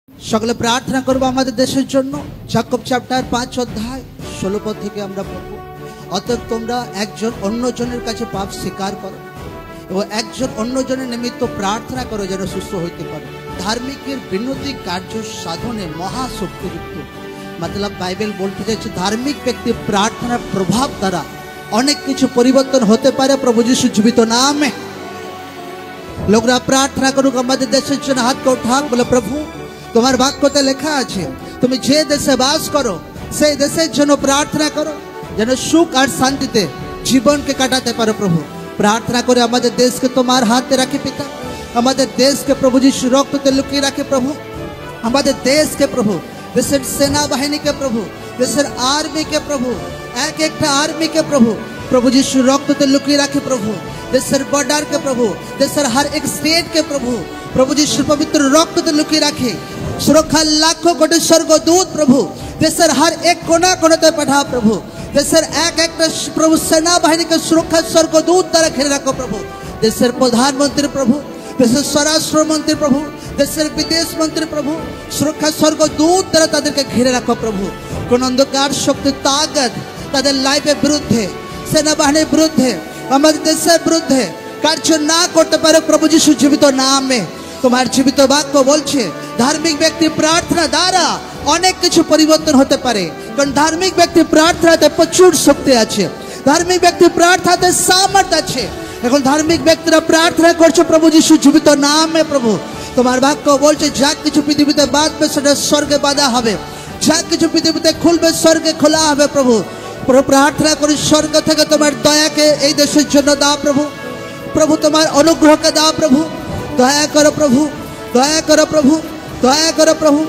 সকলে প্রার্থনা করব আমাদের দেশের জন্য। যাকব চ্যাপ্টার 5 অধ্যায় 16 পদ থেকে আমরা পড়ব। অতএব তোমরা একজন অন্যজনের কাছে পাপ স্বীকার করো এবং একজন অন্যজনের নিমিত্ত প্রার্থনা করো যেন সুস্থ হইতে পারো। ধার্মিকের বিনতি কার্য সাধনে মহাশক্তিযুক্ত। मतलब বাইবেল বলতে চাইছে ধার্মিক ব্যক্তি প্রার্থনার প্রভাব দ্বারা অনেক কিছু পরিবর্তন হতে পারে প্রভু যিশু জীবিত নামে। লোকরা প্রার্থনা করুক আমাদের দেশের জন্য। হাত को उठा বলে প্রভু তোমার বাক্যতে লেখা আছে তুমি যে দেশে বাস করো সেই দেশের জন্য প্রার্থনা করো যেন সুখ আর শান্তিতে জীবনকে কাটাতে পারো। প্রভু প্রার্থনা করে আমাদের দেশকে তোমার হাতে রাখে পিতা। আমাদের দেশকে প্রভু যিশু রক্ততে লুকিয়ে রাখে প্রভু। আমাদের দেশকে প্রভু দেশের সেনা বাহিনীকে প্রভু দেশের আর্মিকে প্রভু এক একটা আর্মিকে প্রভু प्रभु यीशु रक्तते लुकिए रखे प्रभु। देशर बॉर्डर के प्रभु देशर हर एक स्टेट के प्रभु प्रभु यीशु पवित्र रक्तते लुकिए रखे। सुरक्षा लाखों कोटि स्वर्गदूत प्रभु देशर हर एक कोना कोनाते पठा प्रभु। देशर एक एक प्रभु सेना बाहिनी के सुरक्षा स्वर्गदूत द्वारा घेरे रखो प्रभु। देशर प्रधानमंत्री प्रभु देशर स्वराष्ट्र मंत्री प्रभु देशर विदेश मंत्री प्रभु सुरक्षा स्वर्गदूत द्वारा तादेरके घेरे रखो प्रभु। कोन अंधकार शक्ति ताकत तादेर लाइफेर बिरुद्धे सेना बाहिनीर बिरुद्धे हमारे देशेर बिरुद्धे कार्य ना करते पारे प्रभु यीशु जीवित नामे। तुम्हार जीवित वाक्य बोलछे धार्मिक व्यक्ति प्रार्थना द्वारा अनेक किछु परिवर्तन होते पारे। कारण धार्मिक व्यक्ति प्रार्थनाते प्रचुर शक्ति आछे। धार्मिक व्यक्ति प्रार्थनाते सामर्थ्य आछे। এখন ধার্মিক ব্যক্তিরা প্রার্থনা করছে প্রভু যিশু জীবিত নামে। প্রভু তোমার বাক্য বলছে যা কিছু পৃথিবীতে বাঁধবে সেটা স্বর্গে বাঁধা হবে, যা কিছু পৃথিবীতে খুলবে স্বর্গে খোলা হবে। প্রভু प्रार्थना करी स्वर्ग থেকে তোমার দয়াকে এই দেশের জন্য দাও প্রভু। প্রভু তোমার অনুগ্রহকে দাও প্রভু। দয়া করো প্রভু, দয়া করো প্রভু, দয়া করো প্রভু।